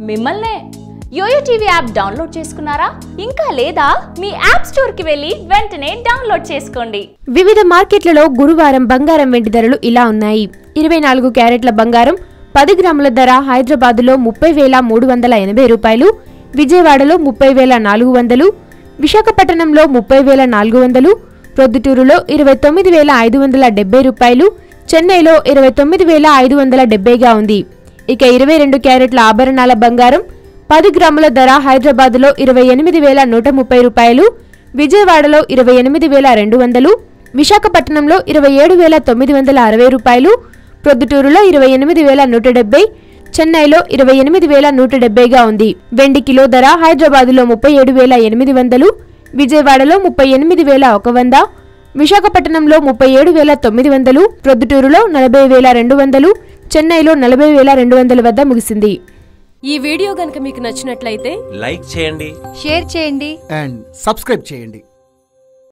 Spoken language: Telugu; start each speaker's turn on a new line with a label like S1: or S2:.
S1: మిమ్మల్నే. యోయో టీవీ యాప్ డౌన్లోడ్ చేసుకున్నారా? ఇంకా లేదా? మీ యాప్ స్టోర్ కి వెళ్ళి వెంటనే డౌన్లోడ్ చేసుకోండి.
S2: వివిధ మార్కెట్లలో గురువారం బంగారం వెండి ధరలు ఇలా ఉన్నాయి. 24 క్యారెట్ల బంగారం 10 గ్రాముల ధర హైదరాబాదులో 30,380 రూపాయలు, విజయవాడలో 30,400, విశాఖపట్నంలో 30,400, ప్రొద్దుటూరులో 29,570 రూపాయలు, చెన్నైలో 29,570గా ఉంది. ఇక 22 క్యారెట్ల ఆభరణాల బంగారం 10 గ్రాముల ధర హైదరాబాదులో 28,130 రూపాయలు, విజయవాడలో 28,200, విశాఖపట్నంలో 27,960 రూపాయలు, ప్రొద్దుటూరులో 28,170, చెన్నైలో 28,170గా ఉంది. వెండి కిలో ధర హైదరాబాదులో 37,800, విజయవాడలో 38,100, విశాఖపట్నంలో 37,900, ప్రొద్దుటూరులో 40,200, చెన్నైలో 40,200 వద్ద ముగిసింది.
S3: ఈ వీడియో గనుక మీకు నచ్చినట్లయితే
S4: లైక్ చేయండి,
S5: షేర్ చేయండి
S6: అండ్ సబ్స్క్రైబ్ చేయండి.